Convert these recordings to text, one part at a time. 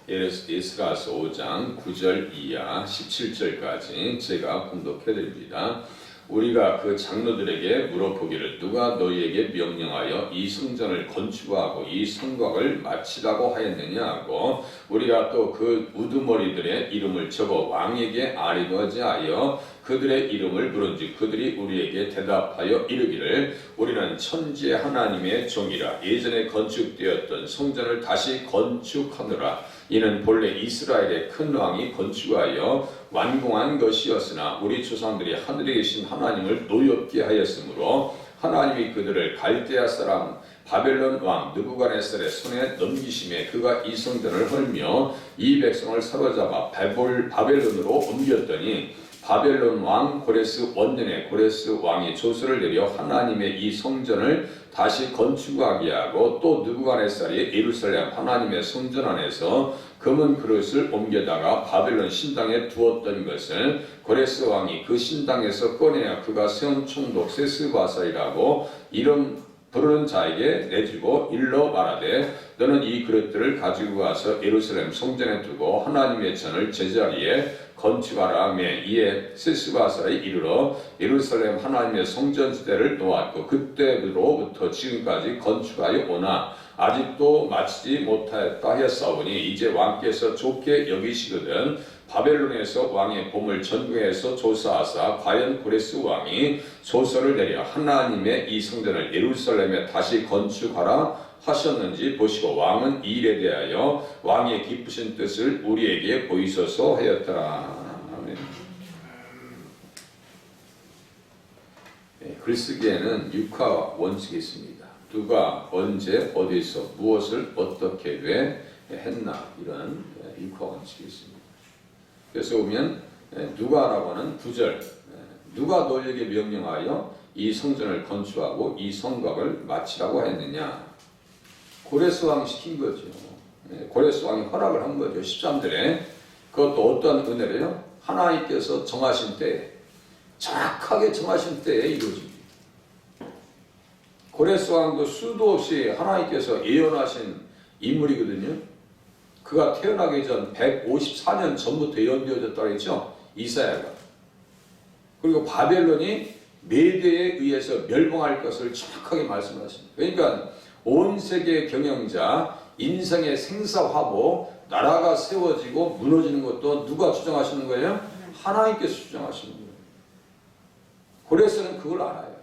에스라서 5장 9절 이하 17절까지 제가 봉독해 드립니다. 우리가 그 장로들에게 물어보기를 누가 너희에게 명령하여 이 성전을 건축하고 이 성곽을 마치라고 하였느냐 하고 우리가 또 그 우두머리들의 이름을 적어 왕에게 아뢰고자 하여 그들의 이름을 부른즉 그들이 우리에게 대답하여 이르기를 우리는 천지의 하나님의 종이라 예전에 건축되었던 성전을 다시 건축하노라. 이는 본래 이스라엘의 큰 왕이 건축하여 완공한 것이었으나 우리 조상들이 하늘에 계신 하나님을 노엽게 하였으므로 하나님이 그들을 갈대아 사람 바벨론 왕 느부갓네살의 손에 넘기심에 그가 이 성전을 헐며 이 백성을 사로잡아 바벨론으로 옮겼더니 바벨론 왕 고레스 원년에 고레스 왕이 조서를 내려 하나님의 이 성전을 다시 건축하게 하고 또 느부갓네살이 예루살렘 하나님의 성전 안에서 금은 그릇을 옮겨다가 바벨론 신당에 두었던 것을 고레스 왕이 그 신당에서 꺼내야 그가 세운 총독 세스바살이라고 이름 부르는 자에게 내주고 일러 말하되 너는 이 그릇들을 가지고 가서 예루살렘 성전에 두고 하나님의 전을 제자리에 건축하라 하매 이에 세스바살이 이르러 예루살렘 하나님의 성전지대를 놓았고 그때로부터 지금까지 건축하여 오나 아직도 마치지 못하였다 하였사오니 이제 왕께서 좋게 여기시거든 바벨론에서 왕의 보물 전국에서 조사하사 과연 고레스 왕이 조서를 내려 하나님의 이 성전을 예루살렘에 다시 건축하라 하셨는지 보시고 왕은 이 일에 대하여 왕의 기쁘신 뜻을 우리에게 보이소서 하였더라. 아멘. 글쓰기에는 육하 원칙이 있습니다. 누가 언제 어디서 무엇을 어떻게 왜 했나 이런 육하 원칙이 있습니다. 그래서 보면 누가라고 하는 9절 누가 너희에게 명령하여 이 성전을 건축하고 이 성곽을 마치라고 했느냐. 고레스 왕이 시킨 거죠. 고레스 왕이 허락을 한 거죠. 13절에 그것도 어떤 은혜래요? 하나님께서 정하신 때에 정확하게 정하신 때에 이루어집니다. 고레스 왕도 수도 없이 하나님께서 예언하신 인물이거든요. 그가 태어나기 전 154년 전부터 예언되어졌다고 했죠. 이사야가. 그리고 바벨론이 메대에 의해서 멸망할 것을 정확하게 말씀하십니다. 그러니까 온 세계 경영자, 인생의 생사화보, 나라가 세워지고 무너지는 것도 누가 주장하시는 거예요? 하나님께서 주장하시는 거예요. 고레스는 그걸 알아요.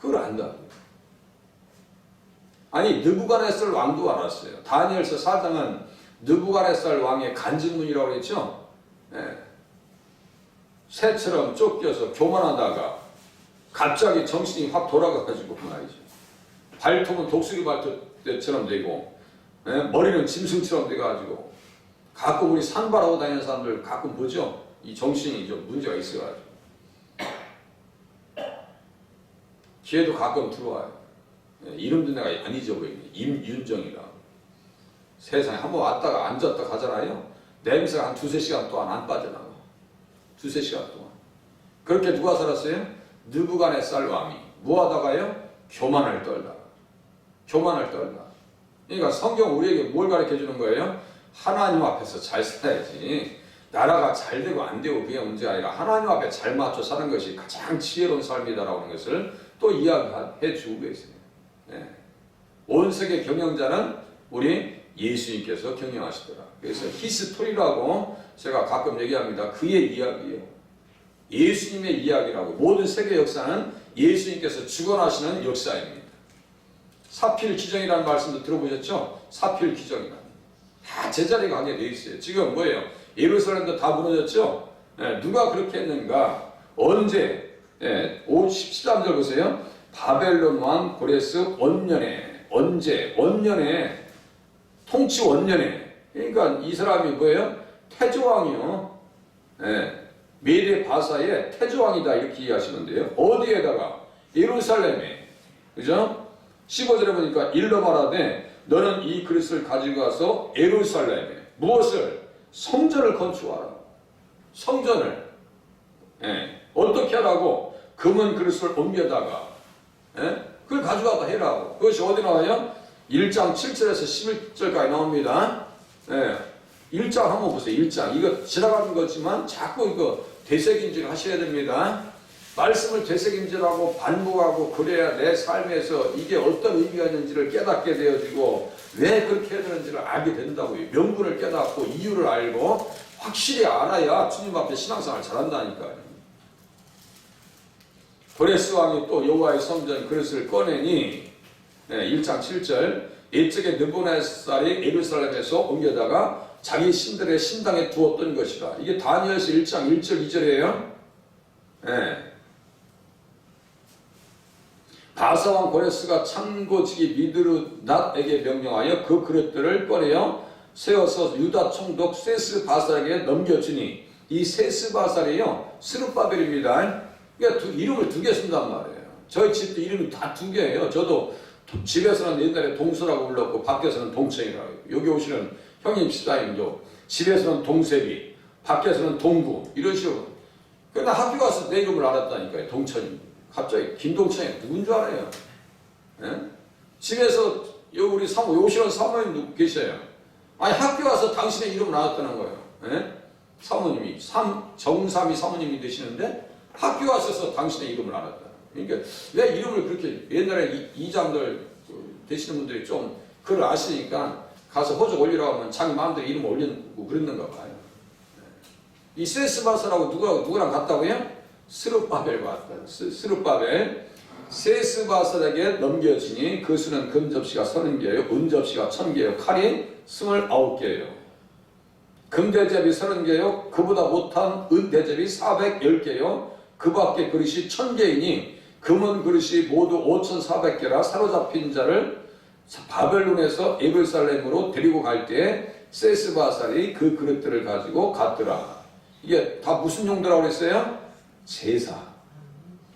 그걸 안다. 아니 느부갓네살 왕도 알았어요. 다니엘서 4장은 느부갓네살 왕의 간직문이라고 했죠. 새처럼 쫓겨서 교만하다가 갑자기 정신이 확 돌아가가지고 그 말이죠. 발톱은 독수리 발톱처럼 되고 머리는 짐승처럼 돼가지고 가끔 우리 산발하고 다니는 사람들 가끔 보죠. 이 정신이 좀 문제가 있어가지고 기회도 가끔 들어와요. 이름도 내가 안 잊어버리네. 임윤정이라. 세상에 한번 왔다가 앉았다 가잖아요. 냄새가 한 2-3시간 동안 안 빠져나가. 2-3시간 동안. 그렇게 누가 살았어요? 느부갓네살 왕이. 뭐하다가요? 교만을 떨다가. 교만을 떨다. 그러니까 성경 우리에게 뭘 가르쳐 주는 거예요? 하나님 앞에서 잘 살아야지. 나라가 잘 되고 안 되고 그게 문제가 아니라 하나님 앞에 잘 맞춰 사는 것이 가장 지혜로운 삶이다라고 하는 것을 또 이야기해 주고 계세요. 온 세계 경영자는 우리 예수님께서 경영하시더라. 그래서 히스토리라고 제가 가끔 얘기합니다. 그의 이야기예요. 예수님의 이야기라고. 모든 세계 역사는 예수님께서 주관하시는 역사입니다. 사필 기정이라는 말씀도 들어보셨죠? 사필 기정이라. 다 제자리에 가게 돼 있어요. 지금 뭐예요? 예루살렘도 다 무너졌죠? 누가 그렇게 했는가? 언제? 13절 보세요. 바벨론 왕 고레스 원년에. 언제? 원년에. 통치 원년에. 그러니까 이 사람이 뭐예요? 태조왕이요. 메데 바사의 태조왕이다 이렇게 이해하시면 돼요. 어디에다가? 예루살렘에. 그죠? 15절에 보니까 일러 말하되 너는 이 그릇을 가지고 가서 예루살렘에 무엇을? 성전을 건축하라. 성전을. 어떻게 하라고? 금은 그릇을 옮겨다가 그걸 가져가다 해라고. 그것이 어디 나와요? 1장 7절에서 11절까지 나옵니다. 예, 1장 한번 보세요. 1장. 이거 지나가는 거지만 자꾸 이거 되새김질 하셔야 됩니다. 말씀을 되새김질하고 반복하고 그래야 내 삶에서 이게 어떤 의미가 있는지를 깨닫게 되어지고 왜 그렇게 해야 되는지를 알게 된다고요. 명분을 깨닫고 이유를 알고 확실히 알아야 주님 앞에 신앙생활 잘한다니까요. 고레스 왕이 또 여호와의 성전 그릇을 꺼내니 1장 7절 옛적에 느부갓네살이 예루살렘에서 옮겨다가 자기 신들의 신당에 두었던 것이다. 이게 다니엘서 1장 1절 2절이에요. 바사왕 고레스가 창고지기 미드르닷에게 명령하여 그 그릇들을 꺼내어 세워서 유다 총독 세스바살에게 넘겨주니 이 세스바살이요 스룹바벨입니다. 그러니까 이름을 두 개 쓴단 말이에요. 저희 집도 이름이 다 두 개예요. 저도 집에서는 옛날에 동수라고 불렀고 밖에서는 동청이라고 해요. 여기 오시는 형님 집사님도 집에서는 동세비, 밖에서는 동구 이런 식으로. 그러나 학교 가서 내 이름을 알았다니까요. 동천이. 갑자기 김동천이 누군 줄 알아요? 예? 집에서 여기 우리 오시는 사모님 계셔요. 아니 학교 가서 당신의 이름을 알았다는 거예요. 예? 사모님이 정삼이 사모님이 되시는데 학교 가셔서 당신의 이름을 알았다. 그러니까 왜 이름을 그렇게 옛날에 이장들 되시는 분들이 좀 그걸 아시니까 가서 호적 올리라고 하면 자기 마음대로 이름 올리고 그랬는가 봐요. 이 세스바사라고 누구랑 같다고요? 스룹바벨과 같다. 스룹바벨 세스바살에게 넘겨지니 그 수는 금접시가 30개요 은접시가 1000개요 칼이 29개요 금대접이 30개요 그보다 못한 은대접이 410개요 그 밖에 그릇이 1000개이니 금은 그릇이 모두 5400개라 사로잡힌 자를 바벨론에서 예루살렘으로 데리고 갈 때에 세스바살이 그 그릇들을 가지고 갔더라. 이게 다 무슨 용도라고 그랬어요? 제사.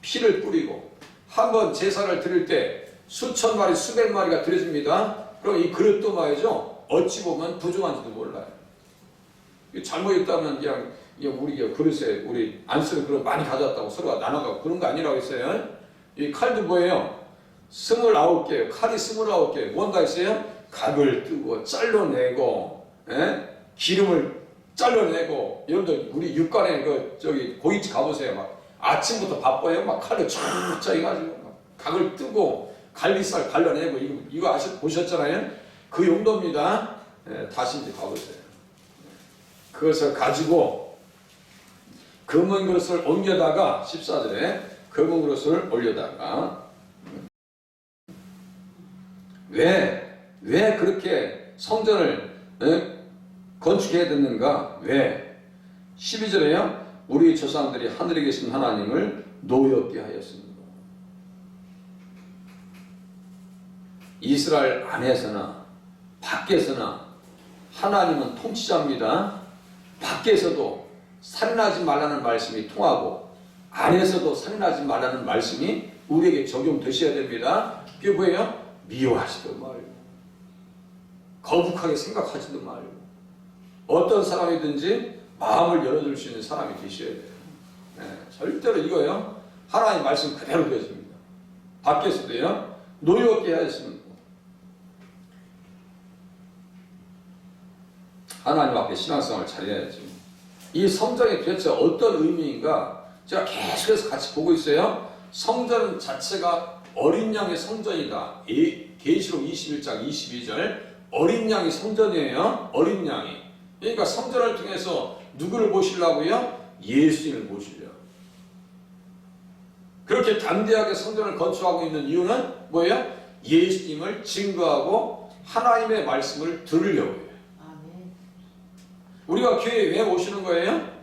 피를 뿌리고 한번 제사를 드릴 때 수천 마리 수백 마리가 드려집니다. 그럼 이 그릇도 말이죠 어찌 보면 부족한지도 몰라요. 잘못했다면 그냥 우리 그릇에 우리 안 쓰는 그릇 많이 가져왔다고 서로가 나눠가고 그런 거 아니라고 했어요. 이 칼도 뭐예요? 29개예요. 칼이 29개예요. 뭔가 있어요? 각을 뜨고 잘라내고 기름을 잘라내고 여러분들 우리 육간에 저기 고깃집 가보세요. 막 아침부터 바빠요. 막 칼로 쫙 해가지고 막 각을 뜨고 갈비살 갈라내고 이거 보셨잖아요. 그 용도입니다. 다시 이제 가보세요. 그것을 가지고 금은 그릇을 옮겨다가 14절에 금은 그릇을 올려다가 왜 그렇게 성전을 건축해야 됐는가? 왜? 12절에요. 우리 조상들이 하늘에 계신 하나님을 노엽게 하였습니다. 이스라엘 안에서나 밖에서나 하나님은 통치자입니다. 밖에서도 살인하지 말라는 말씀이 통하고 안에서도 살인하지 말라는 말씀이 우리에게 적용되셔야 됩니다. 그게 뭐예요? 미워하지도 말고 거북하게 생각하지도 말고 어떤 사람이든지 마음을 열어줄 수 있는 사람이 되셔야 돼요. 절대로 이거요 하나님 말씀 그대로 되어집니다. 밖에서도요 노엽게 하였습니다. 하나님 앞에 신앙생활을 잘해야죠. 이 성전이 도대체 어떤 의미인가 제가 계속해서 같이 보고 있어요. 성전 자체가 어린 양의 성전이다. 계시록 21장 22절 어린 양이 성전이에요. 어린 양이. 그러니까 성전을 통해서 누구를 모시려고요? 예수님을 모시려고. 그렇게 담대하게 성전을 건축하고 있는 이유는 뭐예요? 예수님을 증거하고 하나님의 말씀을 들으려고요. 우리가 교회에 왜 오시는 거예요?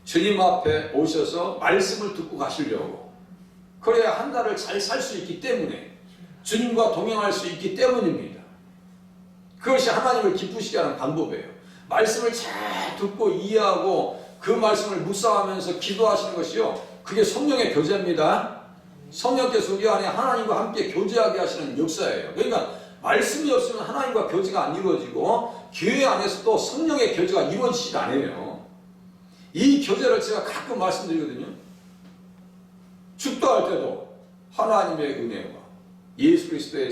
주님 앞에 오셔서 말씀을 듣고 가시려고. 그래야 한 달을 잘 살 수 있기 때문에 주님과 동행할 수 있기 때문입니다. 그것이 하나님을 기쁘시게 하는 방법이에요. 말씀을 잘 듣고 이해하고 그 말씀을 묵상하면서 기도하시는 것이요. 그게 성령의 교제입니다. 성령께서 우리 안에 하나님과 함께 교제하게 하시는 역사예요. 그러니까 말씀이 없으면 하나님과 교제가 안 이루어지고 교회 안에서도 성령의 교제가 이루어지지 않아요. 이 교제를 제가 가끔 말씀드리거든요. 축도할 때도 하나님의 은혜와 예수 그리스도의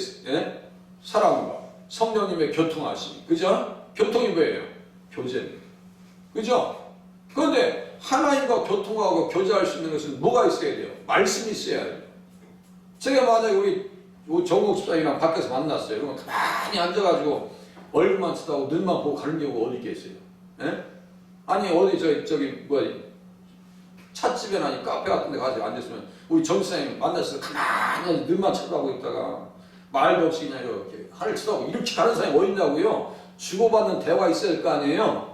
사랑과 성령님의 교통하심, 그죠? 교통이 뭐예요? 교제입니다. 그죠? 그런데 하나님과 교통하고 교제할 수 있는 것은 뭐가 있어야 돼요? 말씀이 있어야 돼요. 제가 만약에 우리 정국 집사님이랑 밖에서 만났어요. 그러면 가만히 앉아가지고 얼굴만 쳐다보고 눈만 보고 가는 경우가 어디 있겠어요? 예? 아니 어디 저기 찻집이나 아니 카페 같은 데 가서 앉았으면 우리 정사님 만났을 때 가만히 눈만 쳐다보고 있다가 말도 없이 그냥 이렇게 하늘 쳐다보고 이렇게 가는 사람이 어디 있냐고요? 주고받는 대화가 있어야 될 거 아니에요?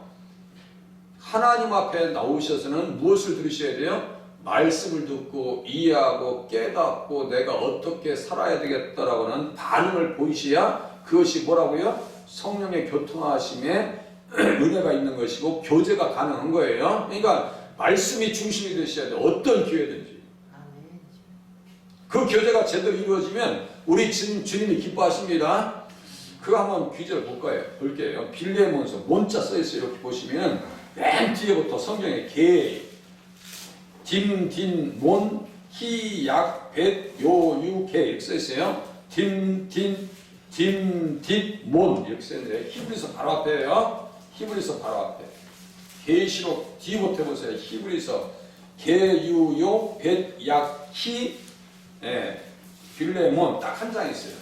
하나님 앞에 나오셔서는 무엇을 들으셔야 돼요? 말씀을 듣고 이해하고 깨닫고 내가 어떻게 살아야 되겠다라고 하는 반응을 보이셔야 그것이 뭐라고요? 성령의 교통하심에 은혜가 있는 것이고 교제가 가능한 거예요. 그러니까 말씀이 중심이 되셔야 돼요. 어떤 교회든지. 그 교제가 제대로 이루어지면 우리 주님이 기뻐하십니다. 그거 한번 귀절 볼게요. 빌레몬서 몬자 써있어요. 이렇게 보시면 맨 뒤에부터 성경에 개, 딘몬, 희약, 벳, 요, 유, 개 이렇게 써있어요. 딘몬 이렇게 써있는데 히브리서 바로 앞에요. 히브리서 바로 앞에. 계시록 뒤부터 해보세요. 히브리서 개유요 벳약히 빌레몬 딱 한 장 있어요.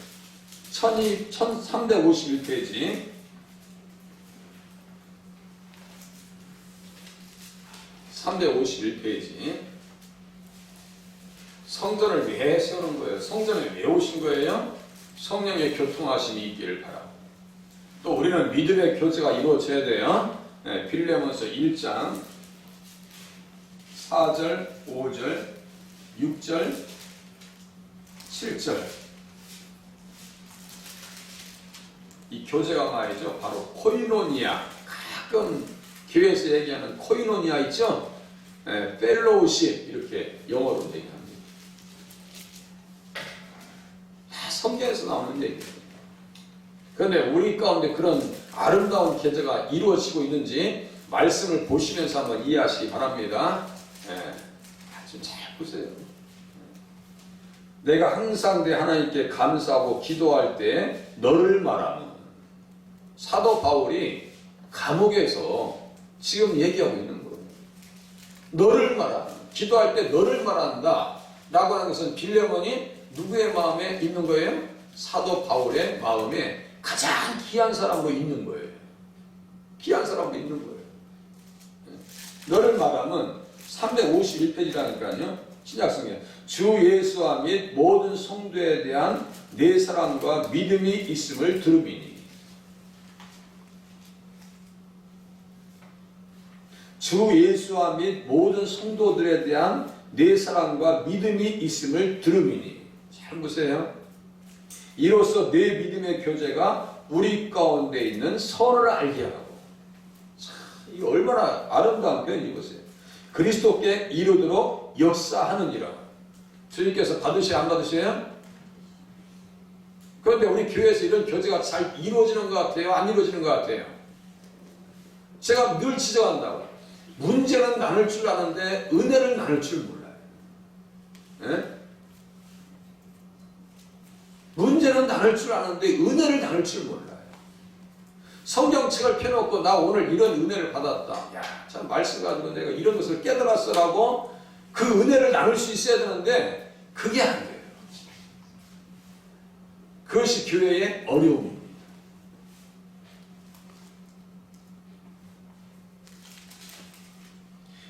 1351페이지 351페이지 성전을 왜 세우는 거예요? 성전을 왜 오신 거예요? 성령의 교통하심이 있기를 바라고 또 우리는 믿음의 교제가 이루어져야 돼요. 빌레몬서 1장 4절, 5절, 6절, 7절 이 교제가 말이죠. 바로 코이노니아 가끔 교회에서 얘기하는 코이노니아 있죠? 펠로우십 이렇게 영어로 얘기합니다. 다 성경에서 나오는 얘기예요. 그런데 우리 가운데 그런 아름다운 교제가 이루어지고 있는지 말씀을 보시면서 한번 이해하시기 바랍니다. 좀 잘 보세요. 내가 항상 내 하나님께 감사하고 기도할 때 너를 말하는 사도 바울이 감옥에서 지금 얘기하고 있는 거예요. 너를 말하는 기도할 때 너를 말한다 라고 하는 것은 빌레몬이 누구의 마음에 있는 거예요? 사도 바울의 마음에 가장 귀한 사람으로 있는 거예요. 귀한 사람으로 있는 거예요. 너를 말하면 351페이지라니까요. 신약성경 주 예수와 및 모든 성도에 대한 내 사랑과 믿음이 있음을 들음이니 주 예수와 및 모든 성도들에 대한 내 사랑과 믿음이 있음을 들음이니 잘 보세요. 이로써 내 믿음의 교제가 우리 가운데 있는 선을 알게 하고 이 얼마나 아름다운 표현이 보세요. 그리스도께 이르도록 역사하느니라. 주님께서 받으셔야 안 받으셔요? 그런데 우리 교회에서 이런 교제가 잘 이루어지는 것 같아요? 안 이루어지는 것 같아요? 제가 늘 지적한다고. 문제는 나눌 줄 아는데 은혜를 나눌 줄 몰라요. 네? 문제는 나눌 줄 아는데 은혜를 나눌 줄 몰라요. 성경책을 펴놓고 나 오늘 이런 은혜를 받았다. 야, 참 말씀 가지고 내가 이런 것을 깨달았어라고 그 은혜를 나눌 수 있어야 되는데 그게 안 돼요. 그것이 교회의 어려움입니다.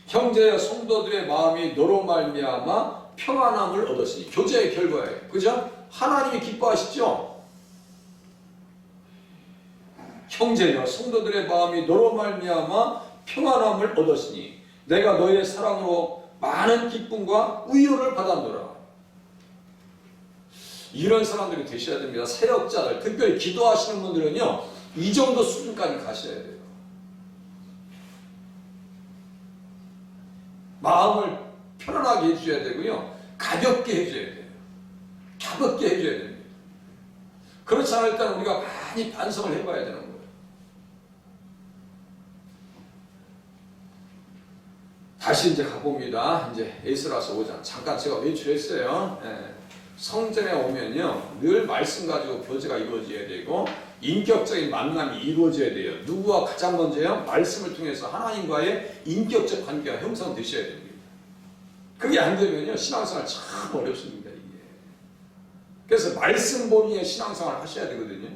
형제여 성도들의 마음이 너로 말미암아 평안함을 얻었으니 교제의 결과예요. 그죠? 하나님이 기뻐하시죠? 형제여 성도들의 마음이 너로 말미암아 평안함을 얻었으니 내가 너의 사랑으로 많은 기쁨과 위로를 받았노라. 이런 사람들이 되셔야 됩니다. 사역자들, 특별히 기도하시는 분들은요, 이 정도 수준까지 가셔야 돼요. 마음을 편안하게 해줘야 되고요, 가볍게 해줘야 돼요. 가볍게 해줘야 됩니다. 그렇지 않을 때는 우리가 많이 반성을 해봐야 되는 거예요. 다시 이제 가봅니다. 이제 에스라서 5장. 잠깐 제가 외출했어요. 성전에 오면요, 늘 말씀 가지고 교제가 이루어져야 되고, 인격적인 만남이 이루어져야 돼요. 누구와 가장 먼저요? 말씀을 통해서 하나님과의 인격적 관계가 형성되셔야 됩니다. 그게 안 되면요, 신앙생활 참 어렵습니다, 이게. 그래서 말씀 본위의 신앙생활을 하셔야 되거든요.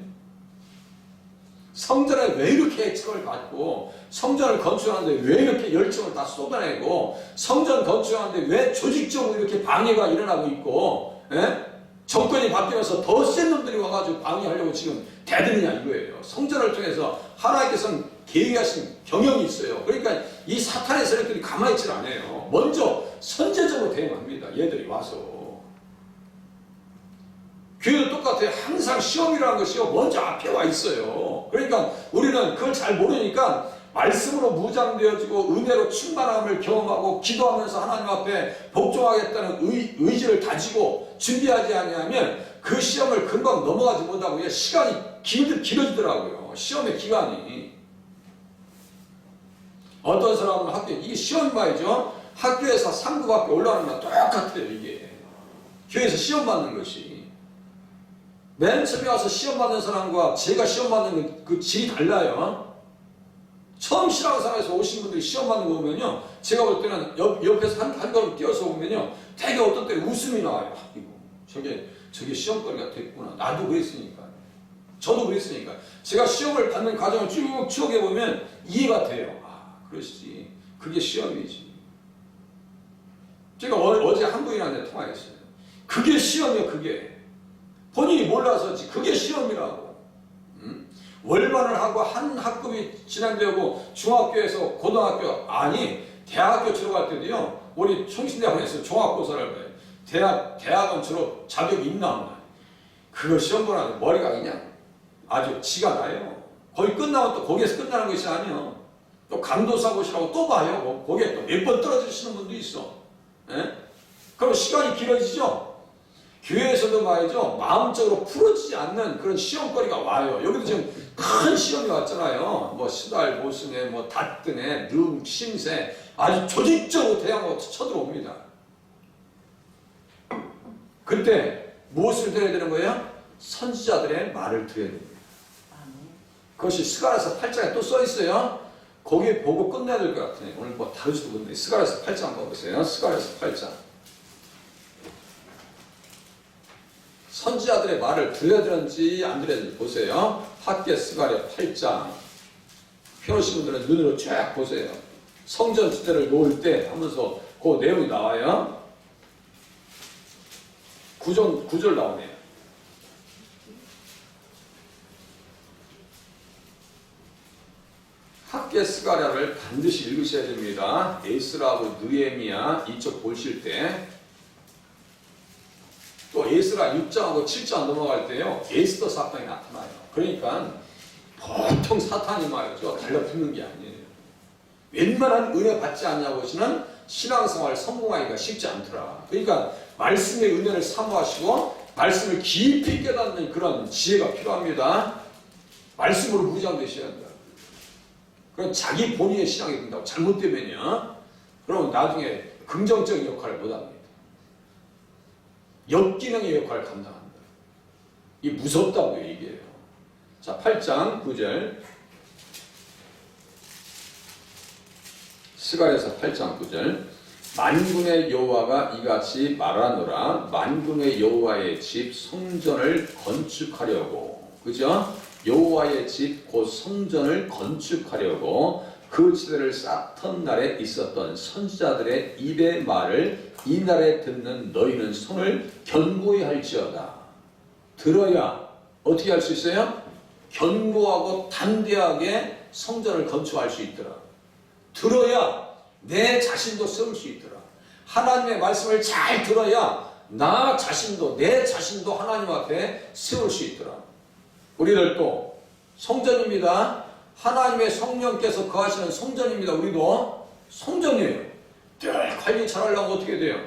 성전에 왜 이렇게 애착을 갖고, 성전을 건축하는데 왜 이렇게 열정을 다 쏟아내고, 성전 건축하는데 왜 조직적으로 이렇게 방해가 일어나고 있고, 정권이 바뀌면서 더 센 놈들이 와가지고 방해하려고 지금 대드느냐 이거예요. 성전을 통해서 하나님께서는 계획하신 경영이 있어요. 그러니까 이 사탄의 세력들이 가만히 있질 않아요. 먼저 선제적으로 대응합니다. 얘들이 와서. 교회도 똑같아요. 항상 시험이라는 것이요, 먼저 앞에 와 있어요. 그러니까 우리는 그걸 잘 모르니까 말씀으로 무장되어지고 은혜로 충만함을 경험하고 기도하면서 하나님 앞에 복종하겠다는 의지를 다지고 준비하지 아니하면 그 시험을 금방 넘어가지 못하고 시간이 길어지더라고요. 시험의 기간이. 어떤 사람은 이게 시험 말이죠. 학교에서 상급 앞에 올라가는 거랑 똑같아요. 이게 교회에서 시험 받는 것이. 맨 처음에 와서 시험 받는 사람과 제가 시험 받는 그 질이 달라요. 처음 신앙생활에서 오신 분들이 시험 받는 거 보면요, 제가 볼 때는 옆에서 한 걸음 뛰어서 보면요, 되게 어떤 때 웃음이 나와요. 저게 시험거리가 됐구나. 나도 그랬으니까. 저도 그랬으니까. 제가 시험을 받는 과정을 쭉 추억해 보면 이해가 돼요. 아, 그러시지. 그게 시험이지. 제가 어제 한 분이랑 통화했어요. 그게 시험이야, 그게. 본인이 몰라서지. 그게 시험이라고. 월반을 하고 한 학급이 진행되고 중학교에서 고등학교, 아니 대학교 들어갈 때도요, 우리 총신대학원에서 종합고사를 봐요. 대학원 졸업 자격이 있나 없나. 그거 시험 보라는 머리가 그냥 아주 지가 나요. 거기 끝나면 또 거기에서 끝나는 것이 아니에요. 또 강도사고시라고 또 봐요. 거기에 또 몇 번 떨어지시는 분도 있어. 그럼 시간이 길어지죠. 교회에서도 말이죠, 마음적으로 풀어지지 않는 그런 시험거리가 와요. 여기도 지금 큰 시험이 왔잖아요. 뭐 시달, 모승에, 뭐 닷등에, 능, 심세, 아주 조직적으로 대항하고 쳐들어옵니다. 그때 무엇을 들어야 되는 거예요? 선지자들의 말을 들어야 됩니다. 그것이 스가랴서 8장에 또 써 있어요. 거기에 보고 끝내야 될 것 같아요. 오늘 뭐 다루지도 못해. 스가랴서 8장 한번 보세요. 스가랴서 8장. 선지자들의 말을 들려야 되는지 안 들려야 되는지 보세요. 학개 스가랴 8장. 펴놓으신 분들은 눈으로 쫙 보세요. 성전 지대를 놓을 때 하면서 그 내용이 나와요. 9절 나오네요. 학개 스가랴를 반드시 읽으셔야 됩니다. 에스라하고 느헤미야 이쪽 보실 때, 또 에스라 6장하고 7장 넘어갈 때요, 에스더 사건이 나타나요. 그러니까 보통 사탄이 말이죠, 달라붙는 게 아니에요. 웬만한 은혜 받지 않냐고 하시는 신앙생활 성공하기가 쉽지 않더라. 그러니까 말씀의 은혜를 사모하시고 말씀을 깊이 깨닫는 그런 지혜가 필요합니다. 말씀으로 무장되셔야 한다. 그럼 자기 본인의 신앙이 된다고 잘못되면요, 그러면 나중에 긍정적인 역할을 못합니다. 역기능의 역할을 감당한다. 이게 무섭다고요, 이게요. 자, 8장 9절. 스가랴서 8장 9절. 만군의 여호와가 이같이 말하노라. 만군의 여호와의 집 성전을 건축하려고, 그죠? 여호와의 집 곧 성전을 건축하려고 그 지대를 쌓던 날에 있었던 선지자들의 입의 말을 이 날에 듣는 너희는 손을 견고히 할지어다. 들어야 어떻게 할 수 있어요? 견고하고 담대하게 성전을 건축할 수 있더라. 들어야 내 자신도 세울 수 있더라. 하나님의 말씀을 잘 들어야 나 자신도, 내 자신도 하나님 앞에 세울 수 있더라. 우리들도 성전입니다. 하나님의 성령께서 거하시는 성전입니다. 우리도 성전이에요. 늘 관리 잘하려면 어떻게 돼요?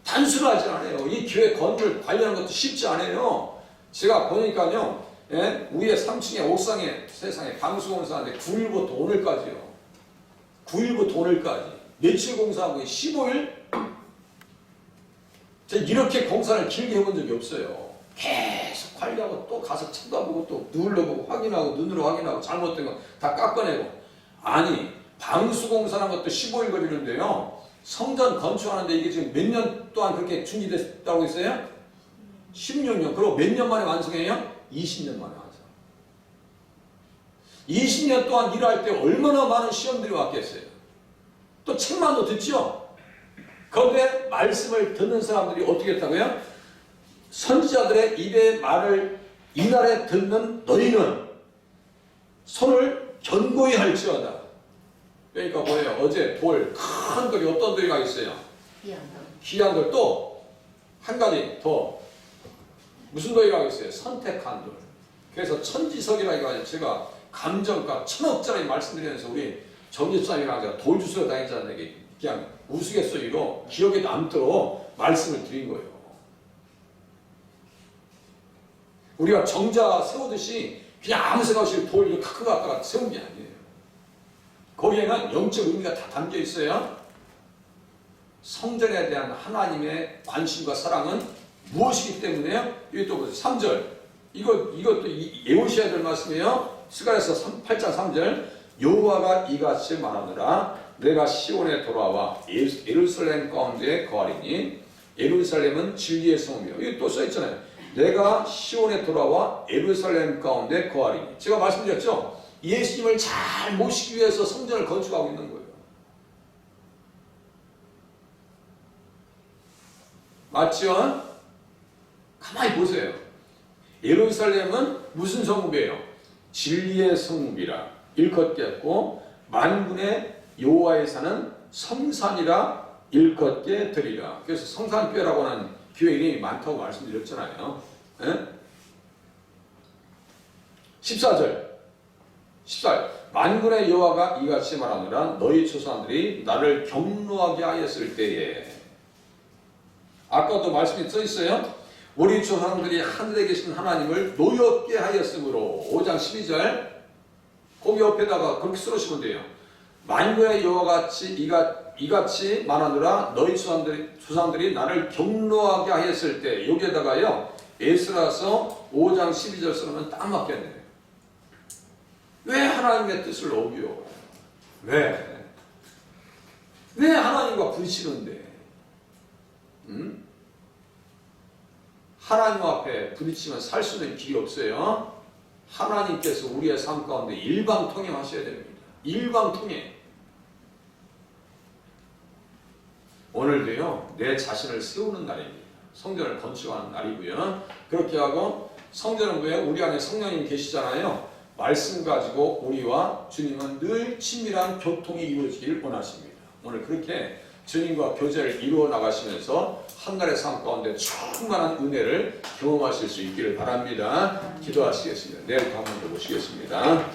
단순하지 않아요. 이 교회 건물 관리하는 것도 쉽지 않아요. 제가 보니까요, 위에 3층에 옥상에 세상에 방수공사하는데 9일부터 오늘까지요. 9일부터 오늘까지 며칠 공사하고 15일? 제가 이렇게 공사를 길게 해본 적이 없어요. 계속 관리하고 또 가서 쳐다보고 또 눌러보고 확인하고 눈으로 확인하고 잘못된 거 다 깎아내고. 아니 방수공사라는 것도 15일 걸리는데요. 성전 건축하는데 이게 지금 몇 년 동안 그렇게 준비됐다고 했어요? 16년. 그리고 몇 년 만에 완성해요? 20년 만에 완성. 20년 동안 일할 때 얼마나 많은 시험들이 왔겠어요. 또 책만도 듣죠? 그런데 말씀을 듣는 사람들이 어떻게 했다고요? 선지자들의 입의 말을 이날에 듣는 너희는 손을 견고히 할지어다. 그러니까 뭐예요? 어제 돌, 큰 돌이 어떤 돌이가 있어요? 귀한 돌. 또 한 가지 더 무슨 돌이라고 있어요? 선택한 돌. 그래서 천지석이라고 해가지고 제가 감정가 1,000억짜리 말씀드리면서 우리 정지사님이랑 제가 돌 주스러 다니자는 얘기 그냥 우스갯소리로 기억에 남도록 말씀을 드린 거예요. 우리가 정자 세우듯이 그냥 아무 생각 없이 돌 이렇게 큰 거 갖다가 세운 게 아니에요. 거기에는 영적 의미가 다 담겨 있어요. 성전에 대한 하나님의 관심과 사랑은 무엇이기 때문에요? 이게 또 보세요. 3절. 이것도 외우셔야 될 말씀이에요. 스가랴서 8장 3절. 여호와가 이같이 말하노라. 내가 시온에 돌아와 예루살렘 가운데 거하리니. 예루살렘은 진리의 성이요. 이게 또 써있잖아요. 내가 시온에 돌아와 예루살렘 가운데 거하리니. 제가 말씀드렸죠? 예수님을 잘 모시기 위해서 성전을 건축하고 있는 거예요. 맞죠? 가만히 보세요. 예루살렘은 무슨 성읍이에요? 진리의 성읍이라 일컫겠고 만군의 여호와의 산은 성산이라 일컫게 되리라. 그래서 성산교회라고 하는 교회 이름이 많다고 말씀드렸잖아요. 예? 14절 만군의 여호와가 이같이 말하노라. 너희 조상들이 나를 경노하게 하였을 때에. 아까도 말씀이 써 있어요. 우리 조상들이 하늘에 계신 하나님을 노엽게 하였으므로. 5장 12절 거기 옆에다가 그렇게 쓰시면 돼요. 만군의 여호와가 이같이 말하노라. 너희 조상들이 나를 경노하게 하였을 때. 여기에다가요 에스라서 5장 12절 쓰면 딱 맞겠네요. 왜 하나님의 뜻을 어겨? 왜 하나님과 부딪히는데? 하나님 앞에 부딪히면 살 수 있는 길이 없어요. 하나님께서 우리의 삶 가운데 일방통행하셔야 됩니다. 일방통행. 오늘도요 내 자신을 세우는 날입니다. 성전을 건축하는 날이고요. 그렇게 하고 성전은 왜 우리 안에 성령님 계시잖아요. 말씀 가지고 우리와 주님은 늘 친밀한 교통이 이루어지길 원하십니다. 오늘 그렇게 주님과 교제를 이루어 나가시면서 한 날의 삶 가운데 충만한 은혜를 경험하실 수 있기를 바랍니다. 기도하시겠습니다. 내일 한 번 더 모시겠습니다.